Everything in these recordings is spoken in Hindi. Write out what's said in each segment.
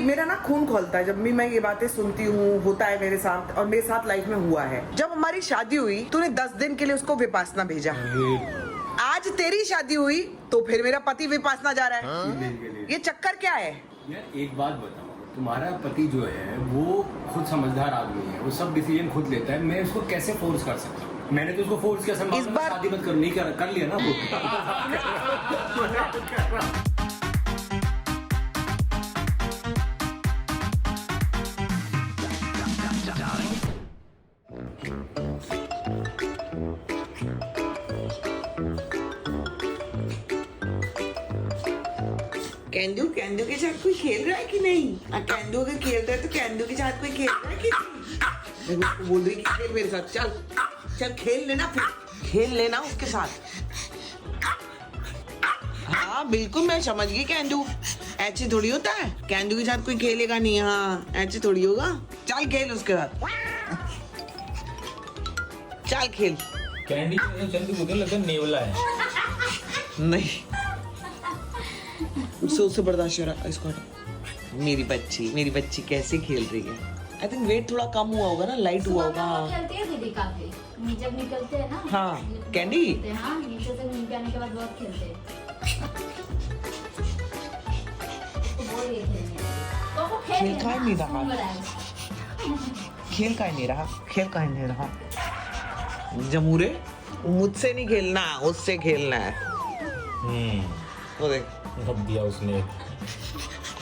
मेरा ना खून खोलता है जब भी मैं ये बातें सुनती हूँ, होता है मेरे साथ और मेरे साथ लाइफ में हुआ है। जब हमारी शादी हुई तूने 10 दिन के लिए उसको विपासना भेजा, आज तेरी शादी हुई तो फिर मेरा पति विपासना जा रहा है। ये चक्कर क्या है यार? एक बात बताओ, तुम्हारा पति जो है वो खुद समझदार आदमी है, वो सब डिसीजन खुद लेता है, मैं उसको कैसे फोर्स कर सकता हूँ? मैंने तो उसको फोर्स किया, इस बार शादी मत करो, नहीं कर लिया ना वो। कैंडू कैंडू के साथ कोई खेल रहा है कि नहीं? कैंडू अगर खेल रहा है तो कैंडू के साथ कोई खेल रहा है कि नहीं? मैं उसको बोल रही कि खेल मेरे साथ, चल चल खेल लेना, फिर खेल लेना उसके साथ। हाँ बिल्कुल, मैं समझ गई कैंडू, ऐसे थोड़ी होता है। कैंडू के साथ कोई खेलेगा नहीं, हाँ ऐसे थोड़ी होगा। चल खेल उसके साथ, चल खेल। कैंडी चंदू मुझे लगता है नेवला है। नहीं, उससे बर्दाश्त हो रहा इसको। मेरी बच्ची कैसे खेल रही है। आई थिंक वेट थोड़ा कम हुआ होगा ना, लाइट हुआ होगा। खेलती है दीदी काफी, जब निकलते हैं ना। हाँ कैंडी, हाँ नीचे से घूम के आने के बाद बहुत खेलते हैं। तो बोल रही है खेलने। तो वो खेल का ही नहीं रहा। घूम रहा है। खेल का ही नहीं रहा। जमूरे, मुझसे नहीं खेलना, उससे खेलना है। वो देख रख दिया उसने।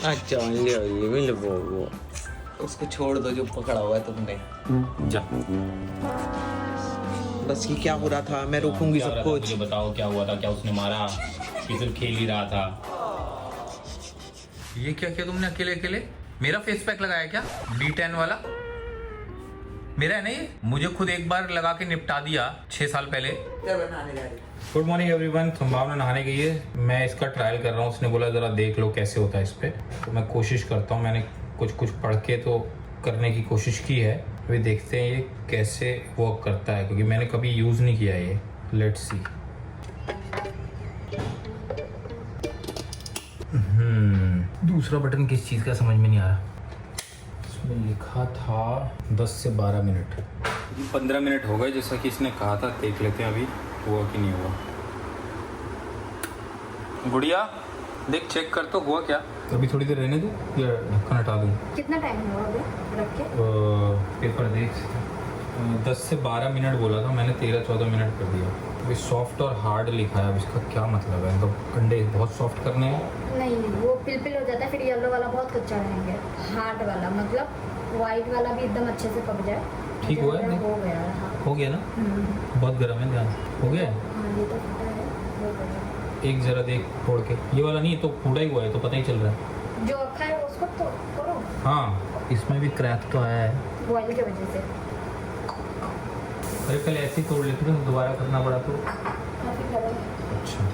अच्छा ले वो उसको छोड़ दो जो पकड़ा हुआ है तुमने। जा, बस ये क्या हो रहा था, मैं रोकूंगी सब कुछ। मुझे बताओ क्या हुआ था, क्या उसने मारा कि सिर्फ खेल ही रहा था? ये क्या किया तुमने अकेले अकेले? मेरा फेस पैक लगाया क्या, B10 वाला? मेरा है नहीं, मुझे खुद एक बार लगा के निपटा दिया 6 साल पहले। Good morning everyone. संभावना नहाने गई है, मैं इसका ट्रायल कर रहा हूँ। उसने बोला जरा देख लो कैसे होता है इस पे, तो मैं कोशिश करता हूँ। मैंने कुछ पढ़ के तो करने की कोशिश की है, अभी देखते हैं ये कैसे वर्क करता है, क्योंकि मैंने कभी यूज़ नहीं किया ये। Let's see. दूसरा बटन किस चीज़ का समझ में नहीं आ रहा। इसमें लिखा था 10 से 12 मिनट। 15 मिनट हो गए जैसा कि इसने कहा था, देख लेते हैं अभी हुआ कि नहीं हुआ। गुड़िया देख, चेक कर तो हुआ क्या। अभी थोड़ी देर रहने दूँ या ढक्कन हटा दूँ? कितना टाइम हुआ अभी रख के? पेपर देख, 10 से 12 मिनट बोला था मैंने, 13-14 मिनट कर दिया। अभी सॉफ्ट और हार्ड लिखा है, अब इसका क्या मतलब है? तो अंडे बहुत सॉफ्ट करने हैं? नहीं, वो पिल हो जाता है, फिर येलो वाला बहुत कच्चा रहेंगे। हार्ड वाला मतलब व्हाइट वाला भी एकदम अच्छे से पक जाए। ठीक हुआ है? हो गया है, हाँ। हो गया ना? बहुत गर्म है, ध्यान हो गया है? हाँ ये तो फटा है, हो गया। एक जरा देख फोड़ के, ये वाला नहीं तो फूटा ही हुआ है, तो पता ही चल रहा है। जो रखा है उसको तो करो। हाँ इसमें भी क्रैक तो आया है। बॉयल की वजह से अरे पहले ऐसे ही तोड़ लेते थे, दोबारा करना पड़ा तो। काफी गर्म है। अच्छा,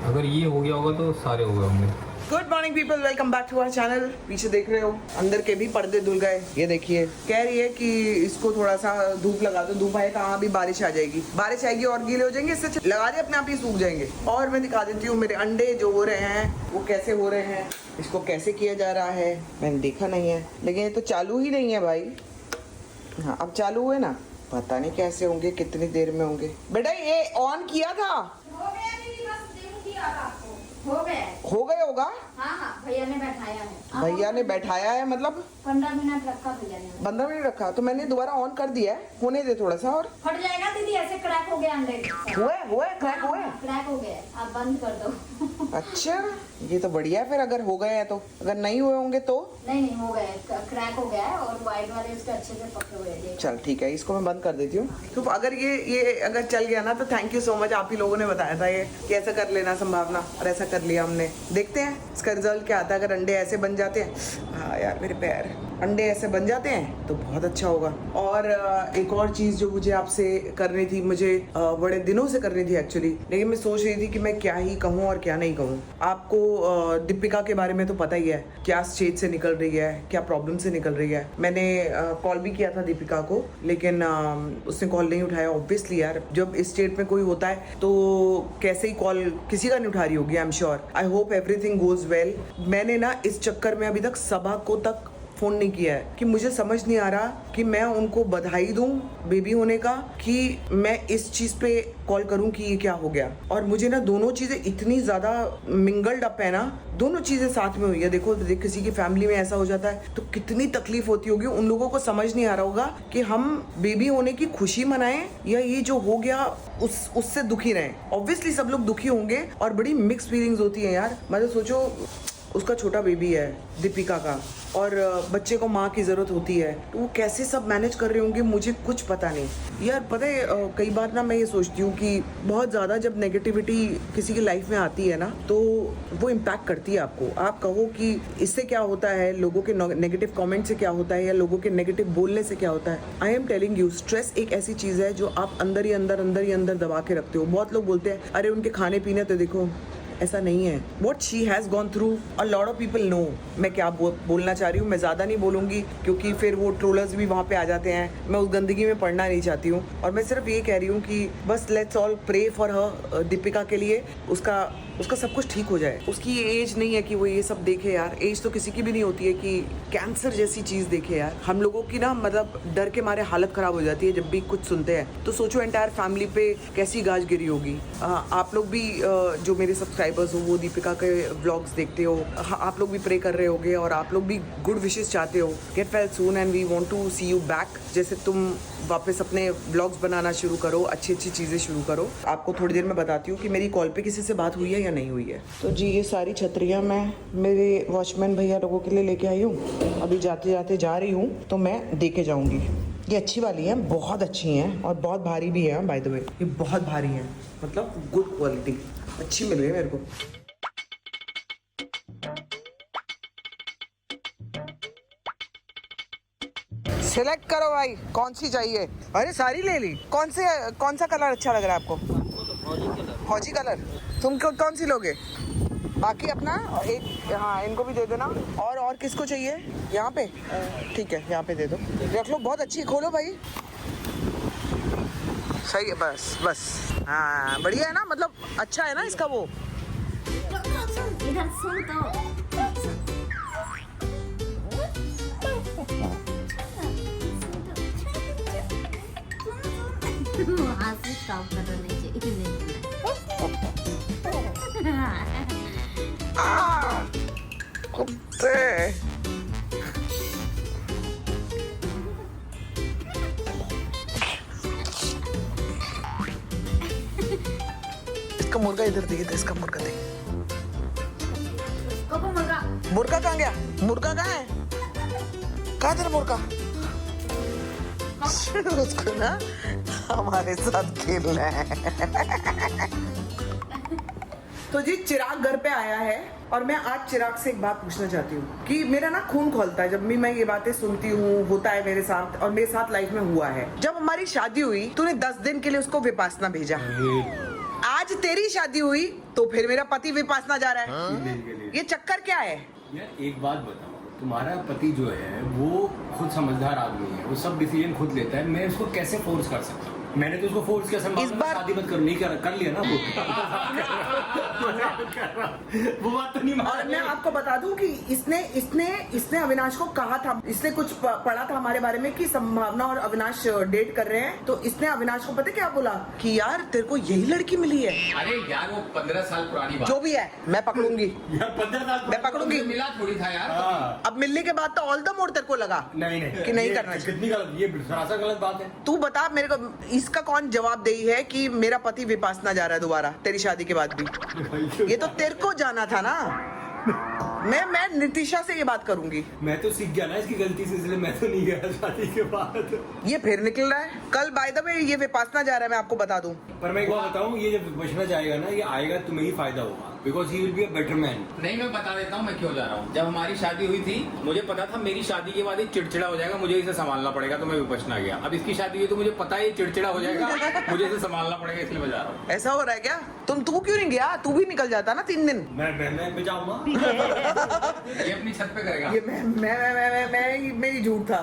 अगर ये हो गया होगा तो सारे हो गए होंगे। Good morning people, welcome back to our channel. पीछे देख रहे हो अंदर के भी पर्दे धुल गए। ये देखिए, कह रही है कि इसको थोड़ा सा धूप लगा दो। धूप आए कहाँ, भी बारिश आ जाएगी, बारिश आएगी और गीले हो जाएंगे। इससे लगा दे, अपने आप ही सूख जाएंगे। और मैं दिखा देती हूँ मेरे अंडे जो हो रहे हैं वो कैसे हो रहे हैं, इसको कैसे किया जा रहा है। मैंने देखा नहीं है, लेकिन ये तो चालू ही नहीं है भाई। हाँ अब चालू हुए ना, पता नहीं कैसे होंगे, कितनी देर में होंगे। बेटा ये ऑन किया था? हो गया होगा। हाँ हाँ, भैया ने बैठाया है। भैया ने बैठाया है मतलब 15 मिनट रखा भैया ने। 15 मिनट रखा, तो मैंने दोबारा ऑन कर दिया है। होने दे थोड़ा सा और। फट जाएगा दीदी, ऐसे क्रैक हो गया अंडे। हुआ क्रैक हुआ है। क्रैक हो गया, आप बंद कर दो। अच्छा ये तो बढ़िया है फिर, अगर हो गए हैं तो। अगर नहीं हुए होंगे तो? नहीं हो गया, क्रैक हो गया है और व्हाइट वाले उसके अच्छे से पके हुए हैं। चल ठीक है, इसको मैं बंद कर देती हूँ। तो अगर ये अगर चल गया ना तो थैंक यू सो मच, आप ही लोगों ने बताया था ये कि ऐसा कर लेना संभावना, और ऐसा कर लिया हमने। देखते हैं इसका रिजल्ट क्या आता है। अगर अंडे ऐसे बन जाते हैं, हाँ यार मेरे पैर, अंडे ऐसे बन जाते हैं तो बहुत अच्छा होगा। और एक और चीज़ जो मुझे आपसे करनी थी, मुझे बड़े दिनों से करनी थी एक्चुअली, लेकिन मैं सोच रही थी कि मैं क्या ही कहूँ और क्या नहीं कहूँ। आपको दीपिका के बारे में तो पता ही है, क्या स्टेज से निकल रही है, क्या प्रॉब्लम से निकल रही है। मैंने कॉल भी किया था दीपिका को, लेकिन उसने कॉल नहीं उठाया। ऑब्वियसली यार, जब इस स्टेट में कोई होता है तो कैसे ही कॉल किसी का नहीं उठा रही होगी। I am sure, I hope everything goes well. मैंने ना इस चक्कर में अभी तक सबा को तक फोन नहीं किया है कि मुझे समझ नहीं आ रहा कि मैं उनको बधाई दूं बेबी होने का, कि मैं इस चीज पे कॉल करूं कि ये क्या हो गया। और मुझे ना दोनों चीजें इतनी ज्यादा मिंगल्ड अप है ना, दोनों चीजें साथ में हुई है। देखो किसी की फैमिली में ऐसा हो जाता है तो कितनी तकलीफ होती होगी। उन लोगों को समझ नहीं आ रहा होगा कि हम बेबी होने की खुशी मनाएं या ये जो हो गया उससे दुखी रहें। ऑब्वियसली सब लोग दुखी होंगे और बड़ी मिक्स फीलिंग्स होती है यार। मतलब सोचो, उसका छोटा बेबी है दीपिका का, और बच्चे को माँ की ज़रूरत होती है, तो वो कैसे सब मैनेज कर रहे होंगे मुझे कुछ पता नहीं यार। पता है कई बार ना मैं ये सोचती हूँ कि बहुत ज़्यादा जब नेगेटिविटी किसी की लाइफ में आती है ना, तो वो इम्पैक्ट करती है आपको। आप कहो कि इससे क्या होता है, लोगों के नेगेटिव कमेंट से क्या होता है, या लोगों के नेगेटिव बोलने से क्या होता है। I am telling you, stress एक ऐसी चीज़ है जो आप अंदर ही अंदर दबा के रखते हो। बहुत लोग बोलते हैं अरे उनके खाने पीने तो देखो, ऐसा नहीं है। What she has gone through, a lot of people know। मैं क्या बोलना चाह रही हूँ, मैं ज़्यादा नहीं बोलूँगी क्योंकि फिर वो ट्रोलर्स भी वहाँ पे आ जाते हैं। मैं उस गंदगी में पड़ना नहीं चाहती हूँ, और मैं सिर्फ ये कह रही हूँ कि बस let's all pray for her, Deepika के लिए। उसका सब कुछ ठीक हो जाए। उसकी ये एज नहीं है कि वो ये सब देखे यार। एज तो किसी की भी नहीं होती है कि कैंसर जैसी चीज़ देखे यार। हम लोगों की ना मतलब डर के मारे हालत ख़राब हो जाती है जब भी कुछ सुनते हैं। तो सोचो एंटायर फैमिली पे कैसी गाज गिरी होगी। आप लोग भी जो मेरे सब्सक्राइबर्स हो वो दीपिका के व्लॉग्स देखते हो, आप लोग भी प्रे कर रहे होगे और आप लोग भी गुड विशेस चाहते हो। Get well soon and we want to see you back. जैसे तुम वापस अपने व्लॉग्स बनाना शुरू करो, अच्छी चीज़ें शुरू करो। आपको थोड़ी देर में बताती हूँ कि मेरी कॉल पे किसी से बात हुई है या नहीं हुई है। तो जी ये सारी छतरियाँ मैं मेरे वॉचमैन भैया लोगों के लिए लेके आई हूँ। अभी जाते जाते जा रही हूँ तो मैं दे के जाऊँगी। ये अच्छी वाली हैं, बहुत अच्छी हैं और बहुत भारी भी हैं। बाय द वे ये बहुत भारी हैं, मतलब गुड क्वालिटी, अच्छी मिल गई मेरे को। सिलेक्ट करो भाई, कौन सी चाहिए। अरे सारी ले ली। कौन सा कलर अच्छा लग रहा है आपको? फौजी कलर। तुम कौन सी लोगे? बाकी अपना एक, हाँ इनको भी दे देना। और किसको चाहिए? यहाँ पे ठीक है, यहाँ पे दे दो, रख लो। बहुत अच्छी, खोलो भाई। सही है, बस हाँ बढ़िया है ना, मतलब अच्छा है ना इसका वो। इधर सुन तो कुत्ते इसका मुर्गा इधर दिखे था, इसका मुर्गा दे। मुर्गा कहाँ गया? मुर्गा कहाँ है? कहाँ तेरा मुर्गा? उसको ना हमारे साथ खेलना है। तो जी चिराग घर पे आया है और मैं आज चिराग से एक बात पूछना चाहती हूँ कि मेरा ना खून खौलता है जब भी मैं ये बातें सुनती हूँ। होता है मेरे साथ और मेरे साथ लाइफ में हुआ है। जब हमारी शादी हुई तूने 10 दिन के लिए उसको विपासना भेजा। आज तेरी शादी हुई तो फिर मेरा पति विपासना जा रहा है। ये चक्कर क्या है यार? एक बात बताओ, तुम्हारा पति जो है वो खुद समझदार आदमी है, वो सब डिसीजन खुद लेता है। मैं उसको कैसे फोर्स कर सकता हूँ? मैंने तो उसको फोर्स किया, इस बार शादी मत करो, नहीं कर लिया ना वो। वो बात तो नहीं मान। और मैं आपको बता दूं कि इसने अविनाश को कहा था, इसने कुछ पढ़ा था हमारे बारे में कि संभावना और अविनाश डेट कर रहे हैं। तो इसने अविनाश को पता क्या बोला कि यार तेरे को यही लड़की मिली है। अरे यार वो 15 साल पुरानी बात। जो भी है मैं पकड़ूंगी यार 15 साल मैं पकड़ूंगी। मिला थोड़ी था यार। अब मिलने के बाद तो ऑल द मोर तेरे को लगा नहीं कि नहीं करना चाहिए। कितनी गलत, ये सरासर गलत बात है। तू बता मेरे को, इसका कौन जवाबदेही है कि मेरा पति विपासना जा रहा है दोबारा तेरी शादी के बाद भी? ये तो तेरे को जाना था ना। मैं नितिशा से ये बात करूंगी। मैं तो सीख गया ना इसकी गलती से, इसलिए मैं तो नहीं गया शादी के बाद। ये फिर निकल रहा है। कल बाय द वे ये विपासना जा रहा है, मैं आपको बता दूं। पर मैं एक बात बताऊं, ये जब बचना जाएगा ना, ये आएगा तुम्हें ही फायदा होगा। Because he will be a better man. नहीं, मैं बता देता हूँ मैं क्यों जा रहा हूँ। जब हमारी शादी हुई थी मुझे पता था मेरी शादी के बाद ये चिड़चिड़ा हो जाएगा, मुझे इसे संभालना पड़ेगा, तो मैं विपक्ष आ गया। अब इसकी शादी हुई तो मुझे पता है ये चिड़चिड़ा हो जाएगा, मुझे इसे संभालना पड़ेगा, इसलिए मैं जा रहा हूँ। ऐसा हो रहा है क्या? तू क्यों नहीं गया? तू भी निकल जाता ना 3 दिन। मैं जाऊंगा। ये अपनी छत पे करेगा। ये मैं मेरी झूठ था।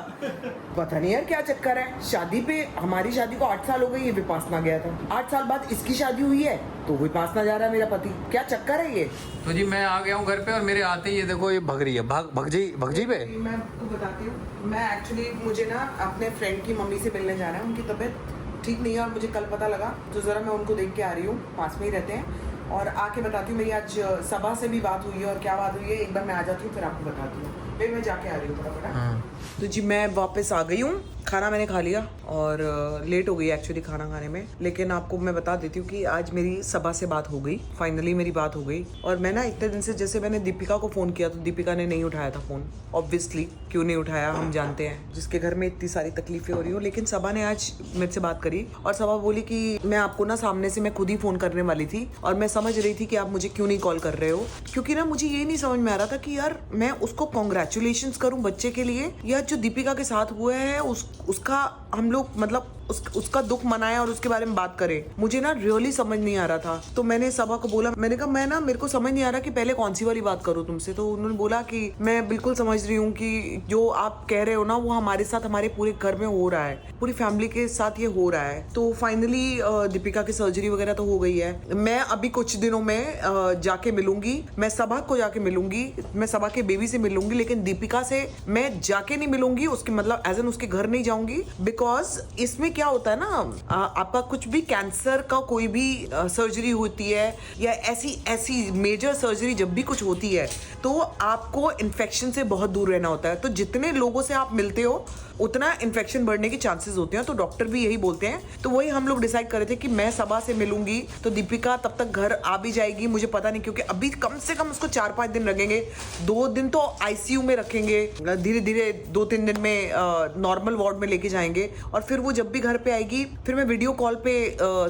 पता नहीं यार क्या चक्कर है। शादी पे हमारी शादी को 8 साल हो गए, ये विपासना गया था। 8 साल बाद इसकी शादी हुई है तो विपासना जा रहा है मेरा पति। क्या चक्कर है ये? तो जी मैं आ गया हूँ घर पे और मेरे आते ही ये देखो ये भग रही है। भग जी पे। मैं आपको बताती हूँ, मैं एक्चुअली मुझे ना अपने फ्रेंड की मम्मी से मिलने जाना है। उनकी तबीयत ठीक नहीं है और मुझे कल पता लगा, तो ज़रा मैं उनको देख के आ रही हूँ। पास में ही रहते हैं और आके बताती हूँ। मेरी आज सबा से भी बात हुई है और क्या बात हुई है एक बार मैं आ जाती हूँ फिर आपको बताती हूँ। फिर मैं जाके आ रही हूँ फटाफट। तो जी मैं वापस आ गई हूँ। खाना मैंने खा लिया और लेट हो गई एक्चुअली खाना खाने में, लेकिन आपको मैं बता देती हूँ कि आज मेरी सबा से बात हो गई। फाइनली मेरी बात हो गई। और मैं ना इतने दिन से जैसे मैंने दीपिका को फ़ोन किया तो दीपिका ने नहीं उठाया था फ़ोन। ऑब्वियसली क्यों नहीं उठाया हम जानते हैं, जिसके घर में इतनी सारी तकलीफें हो रही हो। लेकिन सबा ने आज मेरे से बात करी और सबा बोली कि मैं आपको ना सामने से मैं खुद ही फ़ोन करने वाली थी और मैं समझ रही थी कि आप मुझे क्यों नहीं कॉल कर रहे हो, क्योंकि ना मुझे ये नहीं समझ में आ रहा था कि यार मैं उसको कॉन्ग्रेचुलेशंस करूं बच्चे के लिए या जो दीपिका के साथ हुआ है उसका हम लोग मतलब उसका दुख मनाएं और उसके बारे में बात करें। मुझे ना रियली समझ नहीं आ रहा था। तो मैंने सबा को बोला, मैंने कहा मैं ना मेरे को समझ नहीं आ रहा कि पहले कौन सी वाली बात करूं तुमसे। तो उन्होंने बोला कि मैं बिल्कुल समझ रही हूँ कि जो आप कह रहे हो ना वो हमारे साथ हमारे पूरे घर में हो रहा है, पूरी फैमिली के साथ ये हो रहा है। तो फाइनली दीपिका की सर्जरी वगैरह तो हो गई है। मैं अभी कुछ दिनों में जाके मिलूंगी, मैं सबा को जाके मिलूंगी, मैं सबा के बेबी से मिलूंगी, लेकिन दीपिका से मैं जाके नहीं मिलूंगी, उसके मतलब एज एन उसके घर नहीं जाऊंगी। बिकॉज इसमें क्या होता है ना, आपका कुछ भी कैंसर का कोई भी सर्जरी होती है या ऐसी मेजर सर्जरी जब भी कुछ होती है तो आपको इन्फेक्शन से बहुत दूर रहना होता है। तो जितने लोगों से आप मिलते हो उतना इन्फेक्शन बढ़ने की चांसेस होते हैं। तो डॉक्टर भी यही बोलते हैं। तो वही हम लोग डिसाइड कर रहे थे कि मैं सबा से मिलूंगी तो दीपिका तब तक घर आ भी जाएगी, मुझे पता नहीं, क्योंकि अभी कम से कम उसको 4-5 दिन लगेंगे। 2 दिन तो आईसीयू में रखेंगे, धीरे धीरे 2-3 दिन में नॉर्मल वार्ड में लेके जाएंगे और फिर वो जब भी घर पे आएगी फिर मैं वीडियो कॉल पे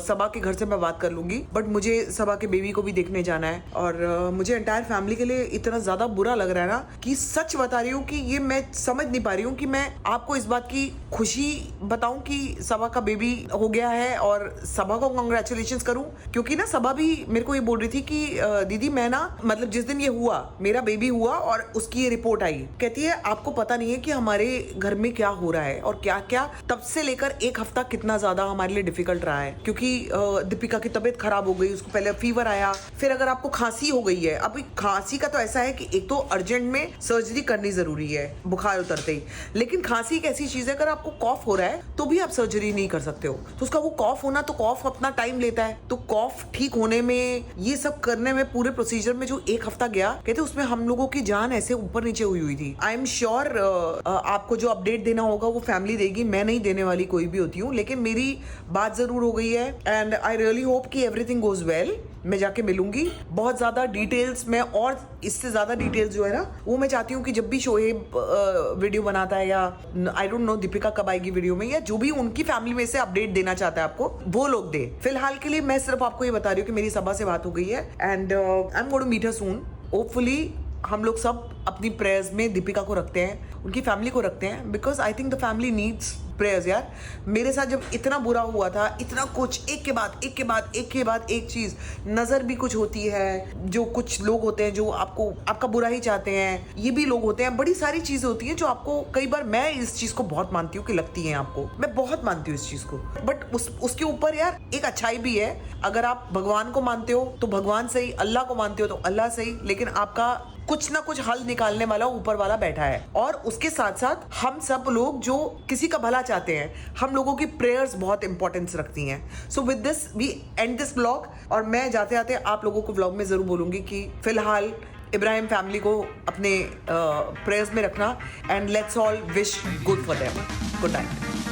सबा के घर से मैं बात कर लूंगी। बट मुझे सबा के बेबी को भी देखने जाना है और मुझे एंटायर फैमिली के लिए इतना ज्यादा बुरा लग रहा है ना कि सच बता रही हूँ कि ये मैं समझ नहीं पा रही हूँ कि मैं आपको इस बात की खुशी बताऊं कि सबा का बेबी हो गया है और सबा को कांग्रेचुलेशंस करूं, क्योंकि ना सबा भी मेरे को ये बोल रही थी कि दीदी मैं ना मतलब जिस दिन ये हुआ मेरा बेबी हुआ और उसकी ये रिपोर्ट आई, कहती है आपको पता नहीं है कि हमारे घर में क्या हो रहा है और क्या क्या तब से लेकर 1 हफ्ता कितना ज्यादा हमारे लिए डिफिकल्ट रहा है, क्योंकि दीपिका की तबीयत खराब हो गई, उसको पहले फीवर आया, फिर अगर आपको खांसी हो गई है। अभी खांसी का तो ऐसा है कि एक तो अर्जेंट में सर्जरी करनी जरूरी है बुखार उतरते ही, लेकिन खांसी एक ऐसी चीज है अगर आपको कॉफ हो रहा है तो भी आप सर्जरी नहीं कर सकते हो। तो उसका वो कॉफ होना, तो कॉफ अपना टाइम लेता है, तो कॉफ ठीक होने में ये सब करने में पूरे प्रोसीजर में जो 1 हफ्ता गया, कहते उसमें हम लोगों की जान ऐसे ऊपर नीचे हुई थी। आई एम श्योर आपको जो अपडेट देना होगा वो फैमिली देगी, मैं नहीं देने वाली कोई भी होती हूँ, लेकिन मेरी बात जरूर हो गई है एंड आई रियली होप कि एवरीथिंग गोज वेल। मैं जाके मिलूंगी, बहुत ज्यादा डिटेल्स में और इससे ज्यादा डिटेल्स जो है ना वो मैं चाहती हूँ कि जब भी शोएब वीडियो बनाता है या आई डोंट नो दीपिका कब आएगी वीडियो में, या जो भी उनकी फैमिली में से अपडेट देना चाहता है आपको वो लोग दे। फिलहाल के लिए मैं सिर्फ आपको ये बता रही हूँ कि मेरी सबा से बात हो गई है and I am going to meet her soon. Hopefully हम लोग सब अपनी प्रेयर्स में दीपिका को रखते हैं, उनकी फैमिली को रखते हैं, because I think the family needs prayers. यार मेरे साथ जब इतना बुरा हुआ था, इतना कुछ एक के बाद एक चीज, नजर भी कुछ होती है, जो कुछ लोग होते हैं जो आपका बुरा ही चाहते हैं, ये भी लोग होते हैं, बड़ी सारी चीजें होती हैं जो आपको, कई बार मैं इस चीज को बहुत मानती हूँ कि लगती है आपको, मैं बहुत मानती हूँ इस चीज को, बट उसके ऊपर यार एक अच्छाई भी है। अगर आप भगवान को मानते हो तो भगवान सही, अल्लाह को मानते हो तो अल्लाह सही, लेकिन आपका कुछ ना कुछ हल निकालने वाला ऊपर वाला बैठा है। और उसके साथ साथ हम सब लोग जो किसी का भला चाहते हैं, हम लोगों की प्रेयर्स बहुत इंपॉर्टेंस रखती हैं। So with this we end this blog, और मैं जाते जाते आप लोगों को ब्लॉग में जरूर बोलूंगी कि फिलहाल इब्राहिम फैमिली को अपने प्रेयर्स में रखना and let's all wish good for them. Good night.